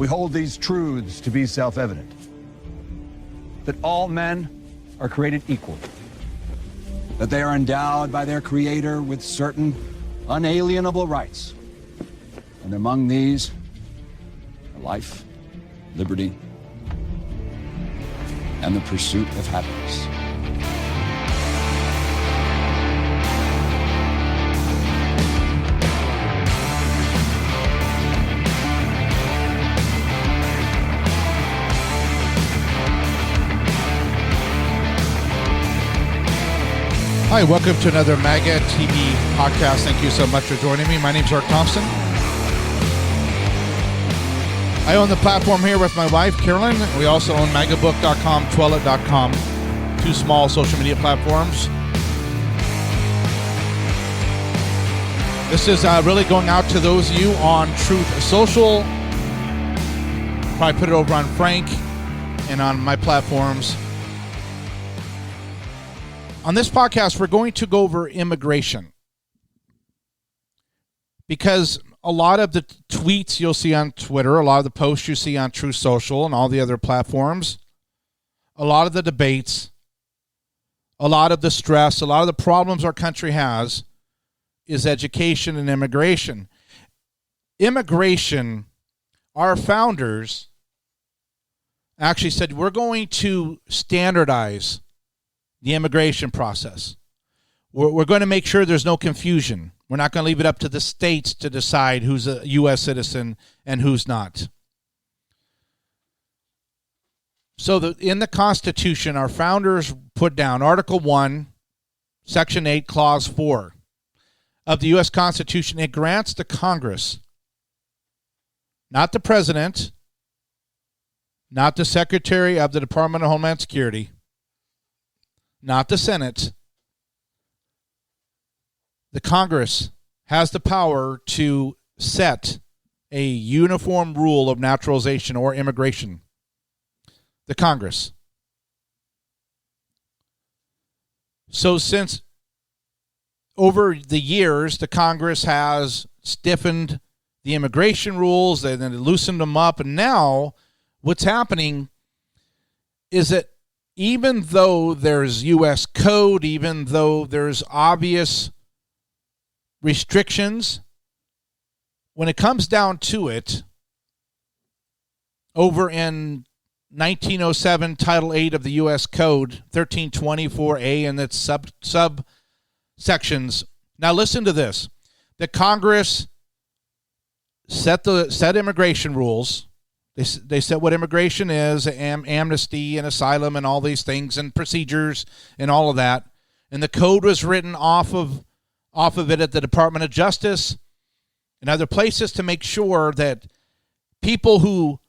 We hold these truths to be self-evident. That all men are created equal. That they are endowed by their Creator with certain unalienable rights. And among these are life, liberty, and the pursuit of happiness. Hi, welcome to another MAGA-TV podcast. Thank you so much for joining me. My name is Eric-Thompson. I own the platform here with my wife, Carolyn. We also own magabook.com, twillet.com, two small social media platforms. This is really going out to those of you on Truth Social. Probably put it over on Frank and on my platforms. On this podcast, we're going to go over immigration because a lot of the tweets you'll see on Twitter, a lot of the posts you see on Truth Social and all the other platforms, a lot of the debates, a lot of the stress, a lot of the problems our country has is education and immigration. Immigration, our founders actually said, we're going to standardize the immigration process. We're going to make sure there's no confusion. We're not going to leave it up to the states to decide who's a U.S. citizen and who's not. So in the Constitution, our founders put down Article 1, Section 8, Clause 4 of the U.S. Constitution. It grants the Congress, not the President, not the Secretary of the Department of Homeland Security, not the Senate. The Congress has the power to set a uniform rule of naturalization or immigration. The Congress. So since over the years, the Congress has stiffened the immigration rules, and then loosened them up, and now what's happening is that even though there's U.S. code, even though there's obvious restrictions, when it comes down to it, over in 1907, Title 8 of the U.S. Code, 1324A, and its subsections. Now listen to this. The Congress set immigration rules. They said what immigration is, amnesty and asylum and all these things and procedures and all of that. And the code was written off of it at the Department of Justice and other places to make sure that people who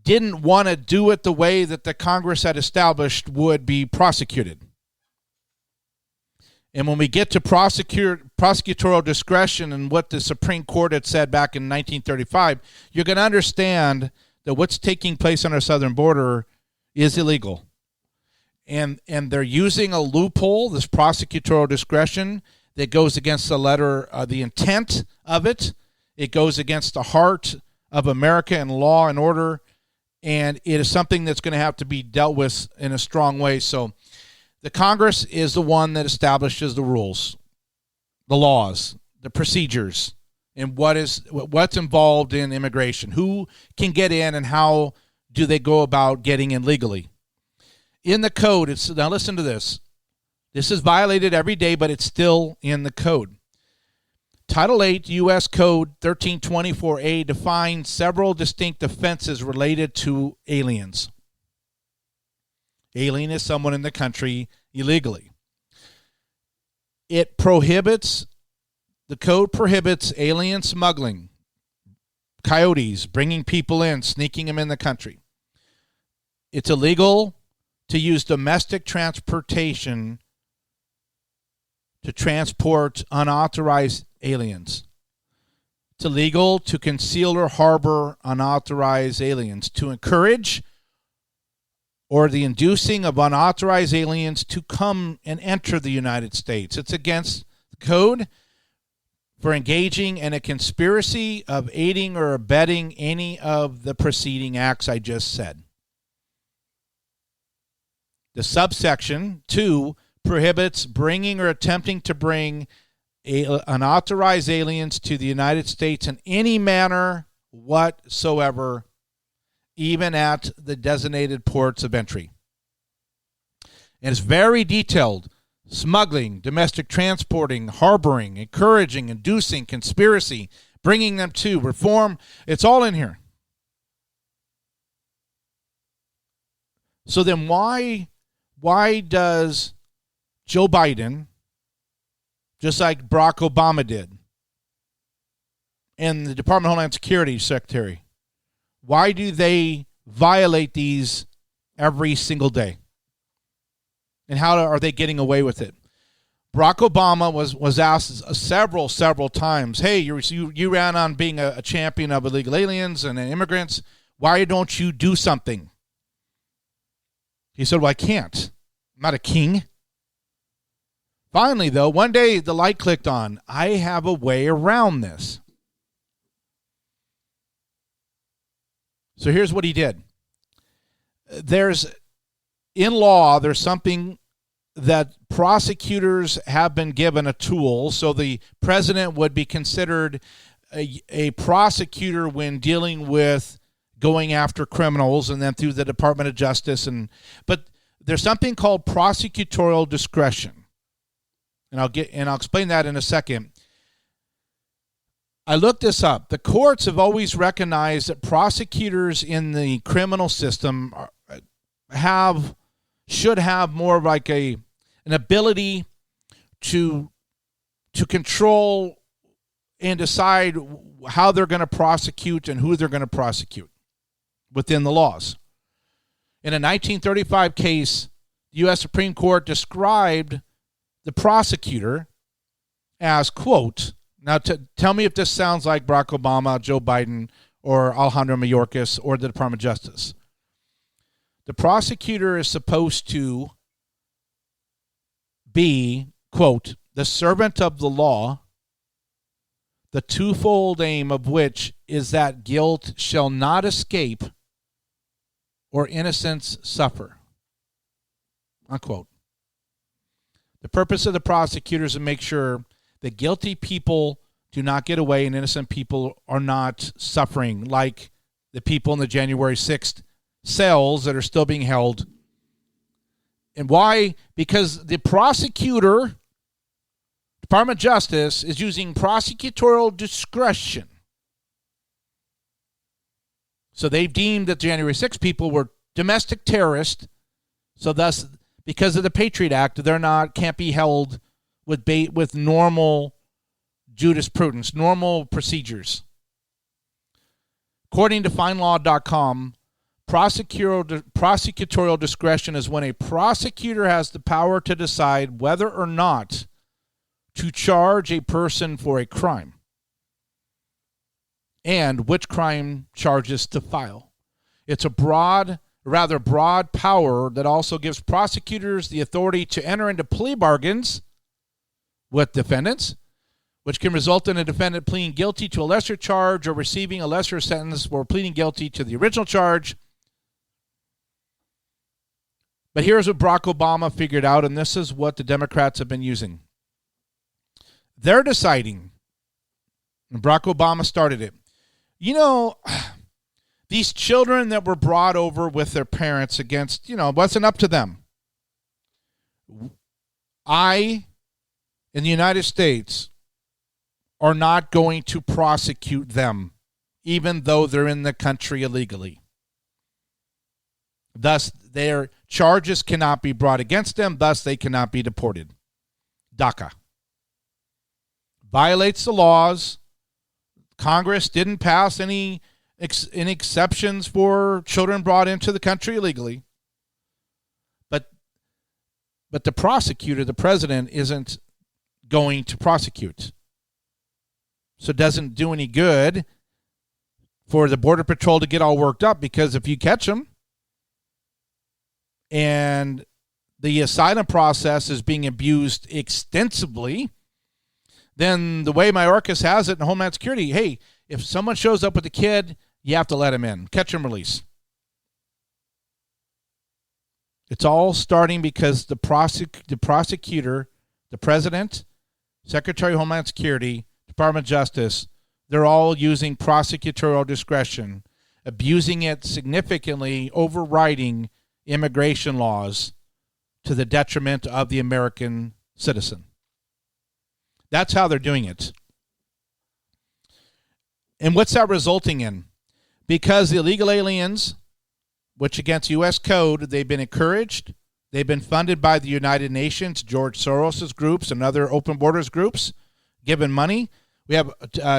didn't want to do it the way that the Congress had established would be prosecuted. And when we get to prosecutorial discretion and what the Supreme Court had said back in 1935, you're going to understand that what's taking place on our southern border is illegal. And they're using a loophole, this prosecutorial discretion, that goes against the letter, the intent of it. It goes against the heart of America and law and order. And it is something that's going to have to be dealt with in a strong way. So the Congress is the one that establishes the rules, the laws, the procedures, and what's involved in immigration. Who can get in and how do they go about getting in legally? In the code, now listen to this. This is violated every day, but it's still in the code. Title 8 U.S. Code 1324A defines several distinct offenses related to aliens. Alien is someone in the country illegally. The code prohibits alien smuggling, coyotes, bringing people in, sneaking them in the country. It's illegal to use domestic transportation to transport unauthorized aliens. It's illegal to conceal or harbor unauthorized aliens, to encourage or the inducing of unauthorized aliens to come and enter the United States. It's against the code for engaging in a conspiracy of aiding or abetting any of the preceding acts I just said. The subsection 2 prohibits bringing or attempting to bring unauthorized aliens to the United States in any manner whatsoever, even at the designated ports of entry. And it's very detailed. Smuggling, domestic transporting, harboring, encouraging, inducing, conspiracy, bringing them to, reform. It's all in here. So then why does Joe Biden, just like Barack Obama did, and the Department of Homeland Security Secretary, why do they violate these every single day? And how are they getting away with it? Barack Obama was asked several times, hey, you ran on being a champion of illegal aliens and immigrants. Why don't you do something? He said, well, I can't. I'm not a king. Finally, though, one day the light clicked on. I have a way around this. So here's what he did. In law, there's something that prosecutors have been given a tool, so the president would be considered a prosecutor when dealing with going after criminals, and then through the Department of Justice. But there's something called prosecutorial discretion, and I'll explain that in a second. I looked this up. The courts have always recognized that prosecutors in the criminal system should have more like an ability to control and decide how they're going to prosecute and who they're going to prosecute within the laws. In a 1935 case, the U.S. Supreme Court described the prosecutor as, quote, now tell me if this sounds like Barack Obama, Joe Biden, or Alejandro Mayorkas, or the Department of Justice. The prosecutor is supposed to be, quote, the servant of the law, the twofold aim of which is that guilt shall not escape or innocence suffer, unquote. The purpose of the prosecutor is to make sure that guilty people do not get away and innocent people are not suffering, like the people in the January 6th cells that are still being held. And why? Because the prosecutor, Department of Justice, is using prosecutorial discretion. So they've deemed that January 6th people were domestic terrorists. So thus, because of the Patriot Act, can't be held with normal jurisprudence, normal procedures. According to FindLaw.com, prosecutorial discretion is when a prosecutor has the power to decide whether or not to charge a person for a crime and which crime charges to file. It's a rather broad power that also gives prosecutors the authority to enter into plea bargains with defendants, which can result in a defendant pleading guilty to a lesser charge or receiving a lesser sentence for pleading guilty to the original charge. But here's what Barack Obama figured out, and this is what the Democrats have been using. They're deciding, and Barack Obama started it, these children that were brought over with their parents against, wasn't up to them. In the United States, are not going to prosecute them, even though they're in the country illegally. Thus, their charges cannot be brought against them. Thus, they cannot be deported. DACA. Violates the laws. Congress didn't pass any exceptions for children brought into the country illegally. But the prosecutor, the president, isn't going to prosecute. So it doesn't do any good for the Border Patrol to get all worked up, because if you catch them and the asylum process is being abused extensively, then the way Mayorkas has it in Homeland Security, hey, if someone shows up with a kid, you have to let him in. Catch and release. It's all starting because the prosecutor, the president, Secretary of Homeland Security, Department of Justice, they're all using prosecutorial discretion, abusing it significantly, overriding immigration laws to the detriment of the American citizen. That's how they're doing it. And what's that resulting in? Because the illegal aliens, which against U.S. code, they've been encouraged, they've been funded by the United Nations, George Soros' groups, and other open borders groups, given money. We have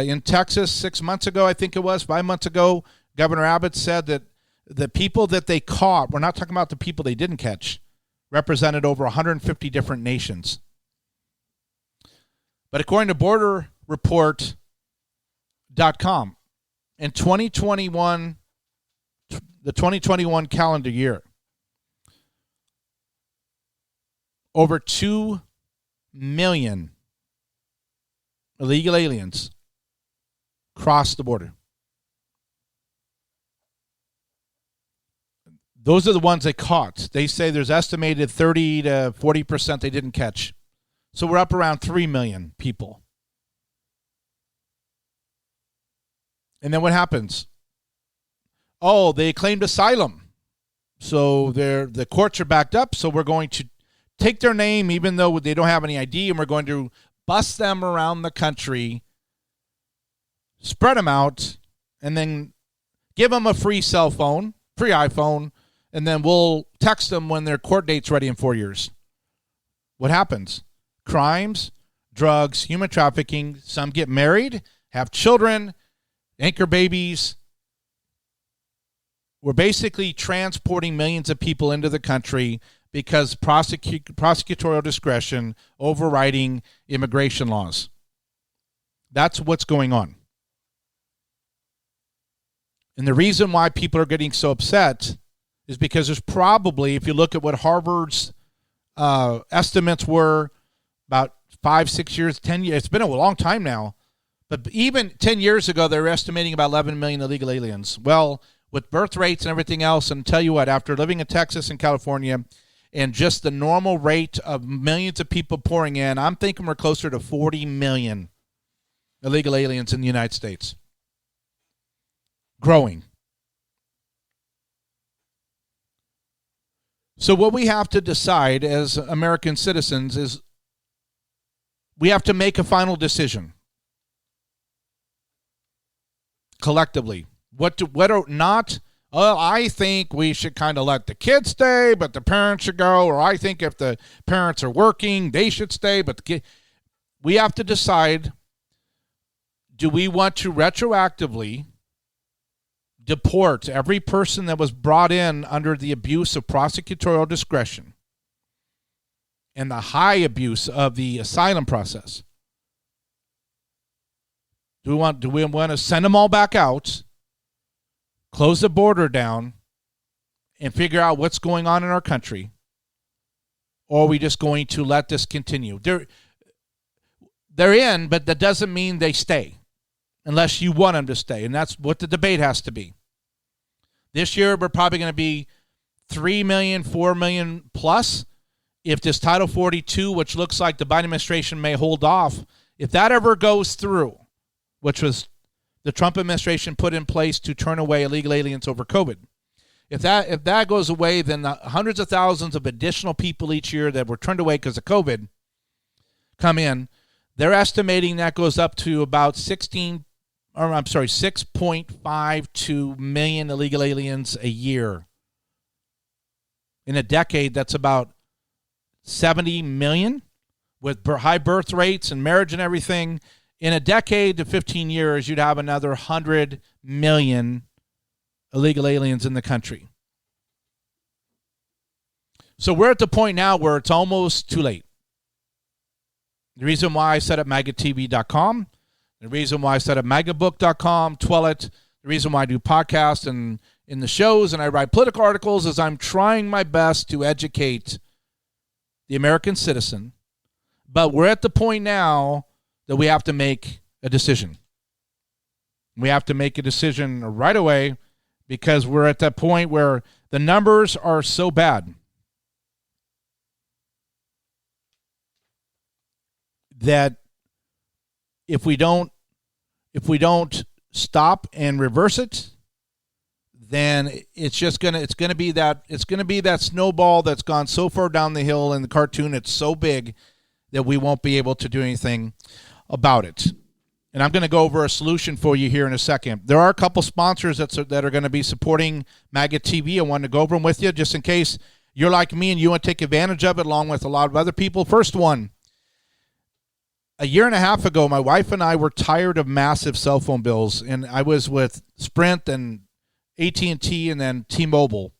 in Texas 6 months ago, I think it was, 5 months ago, Governor Abbott said that the people that they caught, we're not talking about the people they didn't catch, represented over 150 different nations. But according to borderreport.com, in 2021, the 2021 calendar year, over 2 million illegal aliens crossed the border. Those are the ones they caught. They say there's estimated 30 to 40% they didn't catch. So we're up around 3 million people. And then what happens? Oh, they claimed asylum. So the courts are backed up, so we're going to take their name even though they don't have any ID, and we're going to bust them around the country, spread them out, and then give them a free cell phone, free iPhone, and then we'll text them when their court date's ready in 4 years. What happens? Crimes, drugs, human trafficking. Some get married, have children, anchor babies. We're basically transporting millions of people into the country because prosecutorial discretion overriding immigration laws. That's what's going on. And the reason why people are getting so upset is because there's probably, if you look at what Harvard's estimates were about 5, 6 years, 10 years, it's been a long time now, but even 10 years ago, they were estimating about 11 million illegal aliens. Well, with birth rates and everything else, and tell you what, after living in Texas and California, and just the normal rate of millions of people pouring in, I'm thinking we're closer to 40 million illegal aliens in the United States. Growing. So what we have to decide as American citizens is we have to make a final decision collectively. What or not? I think we should kind of let the kids stay, but the parents should go. Or I think if the parents are working, they should stay. But we have to decide, do we want to retroactively deport every person that was brought in under the abuse of prosecutorial discretion and the high abuse of the asylum process? Do we want to send them all back out, close the border down, and figure out what's going on in our country? Or are we just going to let this continue? They're in, but that doesn't mean they stay unless you want them to stay. And that's what the debate has to be. This year, we're probably going to be 3 million, 4 million plus. If this Title 42, which looks like the Biden administration may hold off, if that ever goes through, which was the Trump administration put in place to turn away illegal aliens over COVID. If that goes away, then the hundreds of thousands of additional people each year that were turned away because of COVID come in. They're estimating that goes up to about 6.52 million illegal aliens a year. In a decade, that's about 70 million with high birth rates and marriage and everything. In a decade to 15 years, you'd have another 100 million illegal aliens in the country. So we're at the point now where it's almost too late. The reason why I set up maga-tv.com, the reason why I set up magabook.com, Twillet, the reason why I do podcasts and in the shows and I write political articles is I'm trying my best to educate the American citizen. But we're at the point now that we have to make a decision. We have to make a decision right away because we're at that point where the numbers are so bad that if we don't stop and reverse it, then it's gonna be that snowball that's gone so far down the hill in the cartoon. It's so big that we won't be able to do anything about it. And I'm going to go over a solution for you here in a second. There are a couple sponsors that are going to be supporting MAGA-TV. I want to go over them with you just in case you're like me and you want to take advantage of it along with a lot of other people. First one, a year and a half ago, my wife and I were tired of massive cell phone bills, and I was with Sprint and AT&T and then T-Mobile.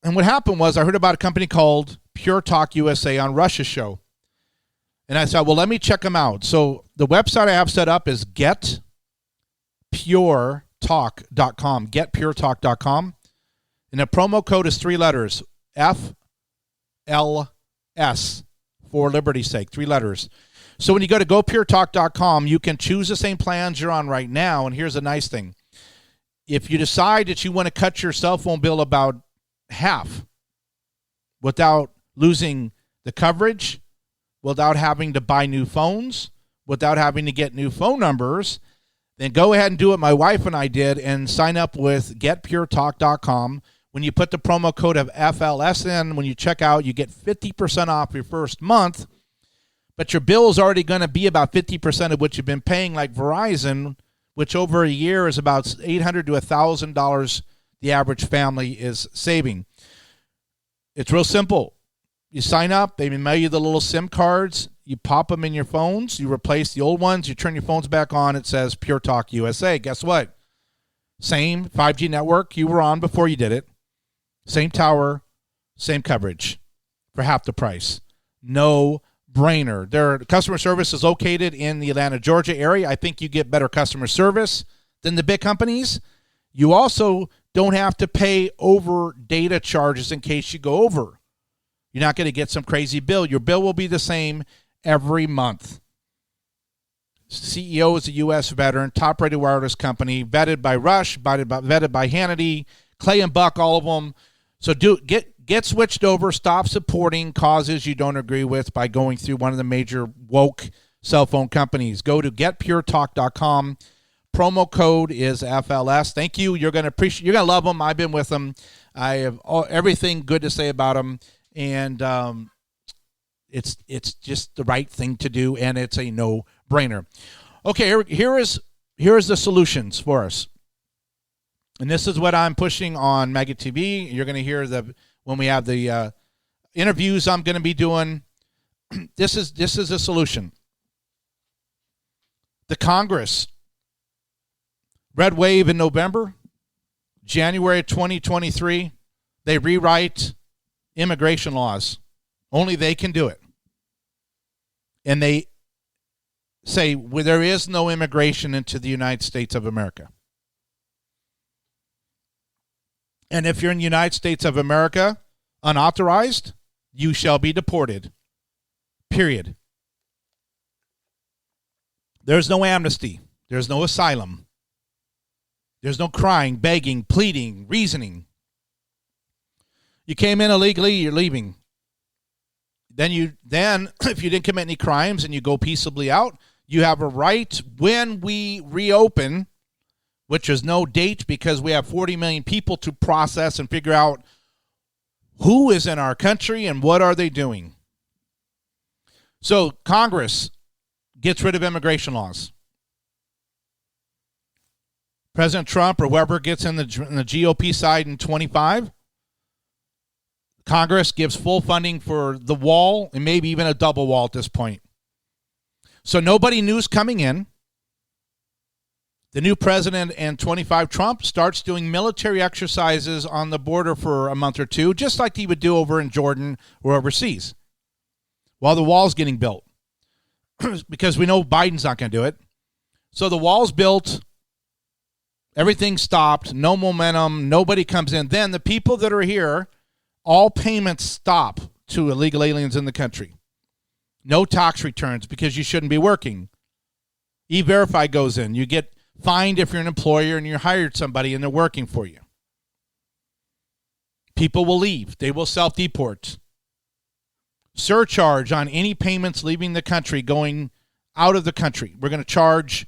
And what happened was I heard about a company called Pure Talk USA on Rush's show. And I said, well, let me check them out. So the website I have set up is getpuretalk.com, getpuretalk.com. And the promo code is 3 letters, FLS, for liberty's sake, 3 letters. So when you go to gopuretalk.com, you can choose the same plans you're on right now. And here's the nice thing. If you decide that you want to cut your cell phone bill about half without losing the coverage, without having to buy new phones, without having to get new phone numbers, then go ahead and do what my wife and I did and sign up with getpuretalk.com. When you put the promo code of FLS in, when you check out, you get 50% off your first month, but your bill is already going to be about 50% of what you've been paying, like Verizon, which over a year is about $800 to $1,000 the average family is saving. It's real simple. You sign up, they mail you the little SIM cards, you pop them in your phones, you replace the old ones, you turn your phones back on, it says Pure Talk USA. Guess what? Same 5G network you were on before you did it. Same tower, same coverage for half the price. No brainer. Their customer service is located in the Atlanta, Georgia area. I think you get better customer service than the big companies. You also don't have to pay over data charges in case you go over. You're not going to get some crazy bill. Your bill will be the same every month. CEO is a U.S. veteran, top-rated wireless company, vetted by Rush, vetted by Hannity, Clay and Buck, all of them. So get switched over. Stop supporting causes you don't agree with by going through one of the major woke cell phone companies. Go to getpuretalk.com. Promo code is FLS. Thank you. You're going to appreciate. You're going to love them. I've been with them. I have everything good to say about them. And it's just the right thing to do, and it's a no-brainer. Okay, here is the solutions for us. And this is what I'm pushing on MAGATV. You're going to hear when we have the interviews I'm going to be doing. This is a solution. The Congress, red wave in November, January 2023, they rewrite immigration laws. Only they can do it. And they say, well, there is no immigration into the United States of America. And if you're in the United States of America unauthorized, you shall be deported. Period. There's no amnesty. There's no asylum. There's no crying, begging, pleading, reasoning. You came in illegally, you're leaving. Then if you didn't commit any crimes and you go peaceably out, you have a right when we reopen, which is no date because we have 40 million people to process and figure out who is in our country and what are they doing. So Congress gets rid of immigration laws. President Trump or whoever gets in the GOP side in 25, Congress gives full funding for the wall and maybe even a double wall at this point. So nobody knew's coming in. The new president and 25 Trump starts doing military exercises on the border for a month or two, just like he would do over in Jordan or overseas, while the wall's getting built. Because we know Biden's not going to do it. So the wall's built. Everything stopped. No momentum. Nobody comes in. Then the people that are here, all payments stop to illegal aliens in the country. No tax returns because you shouldn't be working. E-Verify goes in. You get fined if you're an employer and you hired somebody and they're working for you. People will leave. They will self-deport. Surcharge on any payments leaving the country, going out of the country. We're going to charge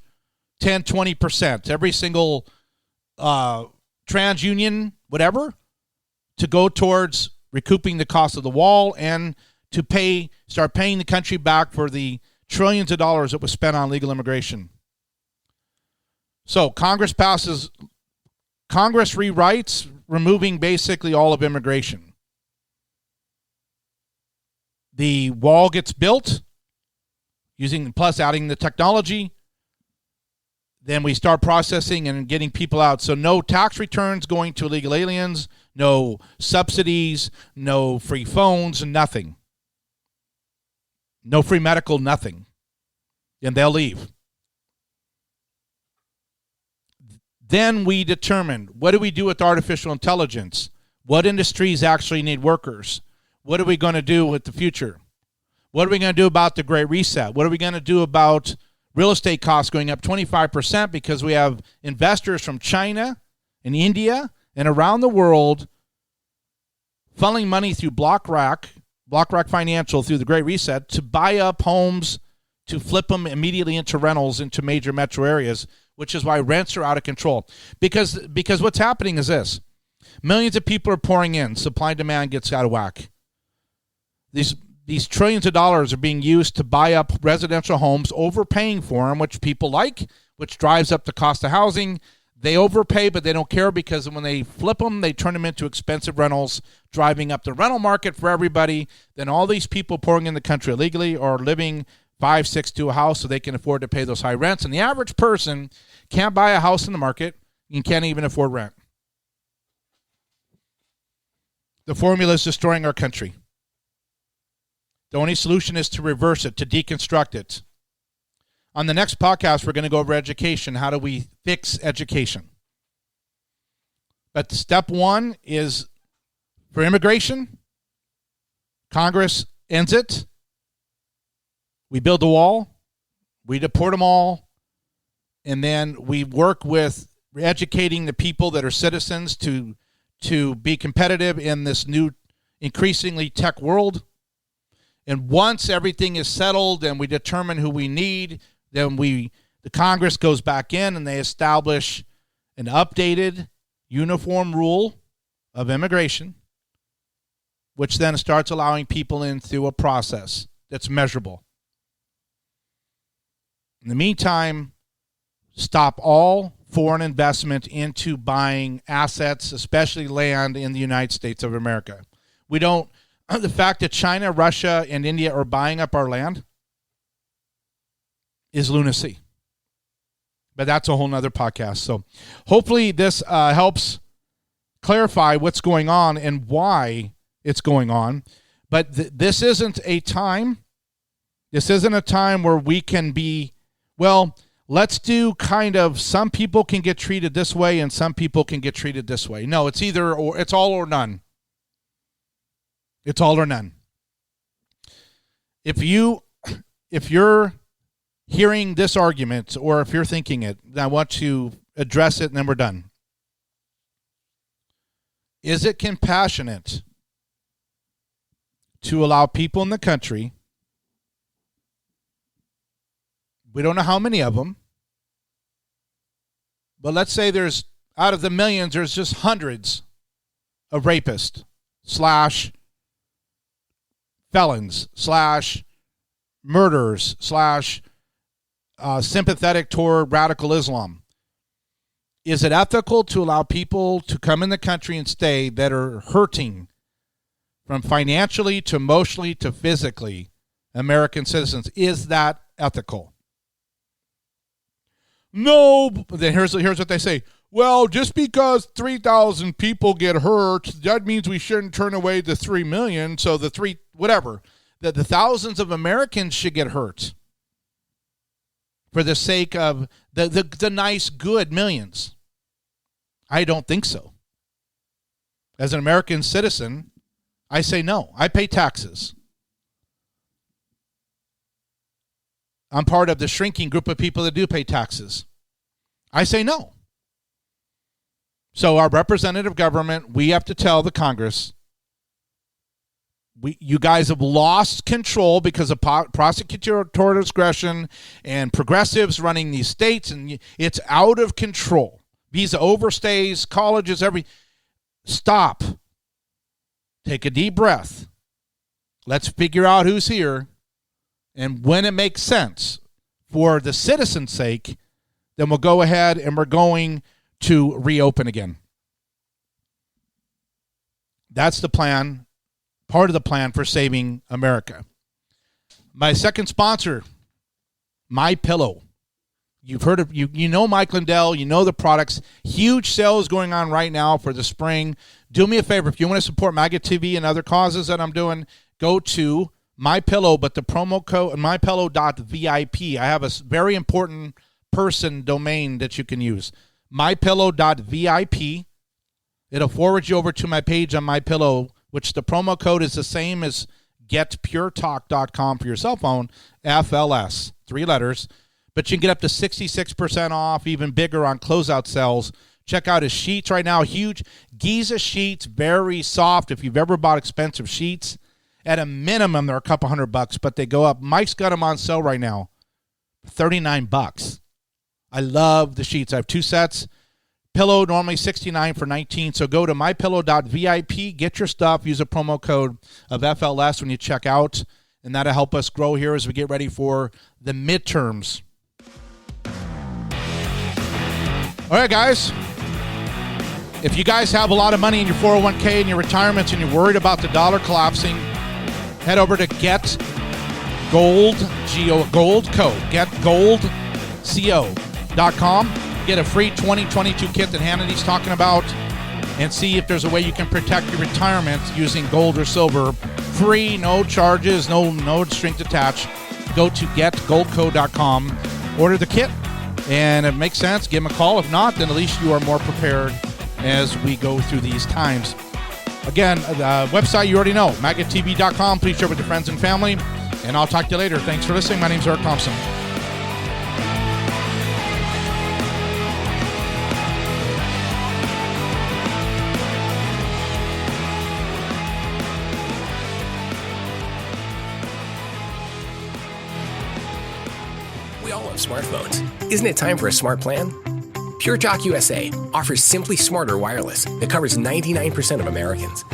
10, 20%. Every single TransUnion, whatever, to go towards recouping the cost of the wall and to start paying the country back for the trillions of dollars that was spent on illegal immigration. So Congress rewrites, removing basically all of immigration. The wall gets built, plus adding the technology. Then we start processing and getting people out. So no tax returns going to illegal aliens, no subsidies, no free phones, nothing. No free medical, nothing. And they'll leave. Then we determine, what do we do with artificial intelligence? What industries actually need workers? What are we going to do with the future? What are we going to do about the Great Reset? What are we going to do about real estate costs going up 25% because we have investors from China and India and around the world funneling money through BlackRock Financial through the Great Reset to buy up homes, to flip them immediately into rentals into major metro areas, which is why rents are out of control. Because what's happening is this. Millions of people are pouring in. Supply and demand gets out of whack. These trillions of dollars are being used to buy up residential homes, overpaying for them, which people like, which drives up the cost of housing. They overpay, but they don't care because when they flip them, they turn them into expensive rentals, driving up the rental market for everybody. Then all these people pouring in the country illegally are living 5, 6 to a house so they can afford to pay those high rents. And the average person can't buy a house in the market and can't even afford rent. The formula is destroying our country. The only solution is to reverse it, to deconstruct it. On the next podcast, we're going to go over education. How do we fix education? But step one is for immigration. Congress ends it. We build the wall. We deport them all. And then we work with educating the people that are citizens to be competitive in this new, increasingly tech world. And once everything is settled and we determine who we need, then the Congress goes back in and they establish an updated uniform rule of immigration, which then starts allowing people in through a process that's measurable. In the meantime, stop all foreign investment into buying assets, especially land in the United States of America. The fact that China, Russia, and India are buying up our land is lunacy. But that's a whole nother podcast. So hopefully this helps clarify what's going on and why it's going on. But this isn't a time where we can be, well, let's do kind of, some people can get treated this way and some people can get treated this way. No, it's either or, it's all or none. It's all or none. If you're hearing this argument or if you're thinking it, I want to address it and then we're done. Is it compassionate to allow people in the country, we don't know how many of them, but let's say there's, out of the millions, there's just hundreds of rapists / felons / murderers / sympathetic toward radical Islam. Is it ethical to allow people to come in the country and stay that are hurting from financially to emotionally to physically American citizens? Is that ethical? No. Then here's what they say. Well, just because 3,000 people get hurt, that means we shouldn't turn away the 3 million. So the thousands of Americans should get hurt for the sake of the nice, good millions. I don't think so. As an American citizen, I say no. I pay taxes. I'm part of the shrinking group of people that do pay taxes. I say no. So our representative government, we have to tell the Congress, you guys have lost control because of prosecutorial discretion and progressives running these states, and it's out of control. Visa overstays, colleges, Stop. Take a deep breath. Let's figure out who's here. And when it makes sense for the citizens' sake, then we'll go ahead and we're going to reopen again. That's the plan, part of the plan for saving America. My second sponsor, MyPillow. You've heard of, you know Mike Lindell, you know the products. Huge sales going on right now for the spring. Do me a favor, if you want to support MAGATV and other causes that I'm doing, go to MyPillow, but the promo code mypillow.vip. I have a very important person domain that you can use. mypillow.vip. It'll forward you over to my page on MyPillow, which the promo code is the same as getpuretalk.com for your cell phone, FLS, 3 letters. But you can get up to 66% off, even bigger on closeout sales. Check out his sheets right now, huge. Giza sheets, very soft. If you've ever bought expensive sheets, at a minimum, they're a couple $100, but they go up. Mike's got them on sale right now, $39. I love the sheets. I have 2 sets. Pillow normally $69 for $19. So go to mypillow.vip, get your stuff, use a promo code of FLS when you check out, and that'll help us grow here as we get ready for the midterms. All right, guys. If you guys have a lot of money in your 401k and your retirements and you're worried about the dollar collapsing, head over to getgoldco.com. Get a free 2022 kit that Hannity's talking about and see if there's a way you can protect your retirement using gold or silver. Free, no charges, no strings attached. Go to getgoldco.com, order the kit, and if it makes sense, give them a call. If not, then at least you are more prepared as we go through these times. Again, the website you already know, magatv.com. Please share with your friends and family, and I'll talk to you later. Thanks for listening. My name's Eric-Thompson. We all love smartphones. Isn't it time for a smart plan? Pure Talk USA offers Simply Smarter Wireless that covers 99% of Americans.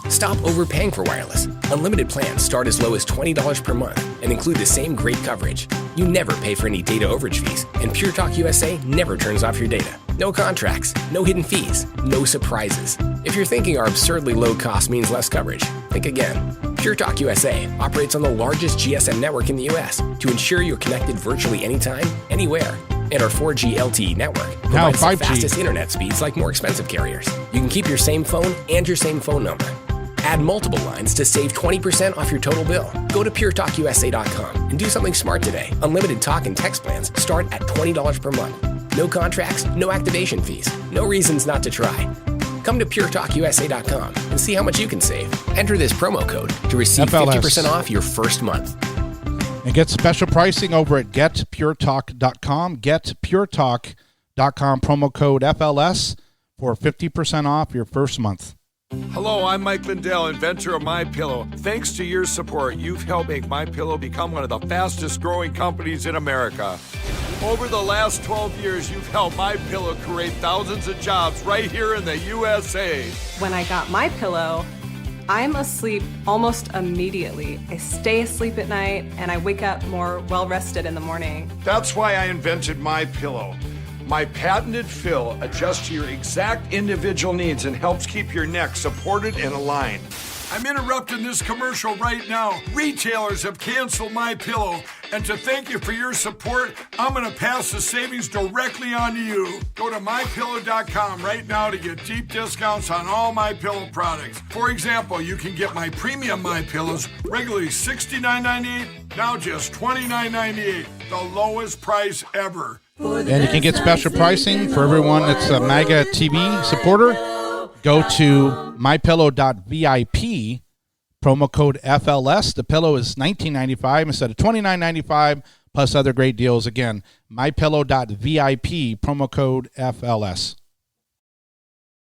Stop overpaying for wireless. Unlimited plans start as low as $20 per month and include the same great coverage. You never pay for any data overage fees, and Pure Talk USA never turns off your data. No contracts, no hidden fees, no surprises. If you're thinking our absurdly low cost means less coverage, think again. Pure Talk USA operates on the largest GSM network in the U.S. to ensure you're connected virtually anytime, anywhere. And our 4G LTE network provides the fastest internet speeds like more expensive carriers. You can keep your same phone and your same phone number. Add multiple lines to save 20% off your total bill. Go to puretalkusa.com and do something smart today. Unlimited talk and text plans start at $20 per month. No contracts, no activation fees, no reasons not to try. Come to puretalkusa.com and see how much you can save. Enter this promo code to receive FLS. 50% off your first month. And get special pricing over at getpuretalk.com. Getpuretalk.com, promo code FLS for 50% off your first month. Hello, I'm Mike Lindell, inventor of MyPillow. Thanks to your support, you've helped make MyPillow become one of the fastest growing companies in America. Over the last 12 years, you've helped MyPillow create thousands of jobs right here in the USA. When I got MyPillow, I'm asleep almost immediately. I stay asleep at night and I wake up more well-rested in the morning. That's why I invented MyPillow. My patented fill adjusts to your exact individual needs and helps keep your neck supported and aligned. I'm interrupting this commercial right now. Retailers have canceled MyPillow, and to thank you for your support, I'm going to pass the savings directly on to you. Go to MyPillow.com right now to get deep discounts on all MyPillow products. For example, you can get my premium MyPillows regularly $69.98, now just $29.98, the lowest price ever. And you can get special pricing for everyone that's a MAGA TV supporter. Go to mypillow.vip, promo code FLS. The pillow is $19.95 instead of $29.95. plus other great deals. Again, mypillow.vip, promo code FLS.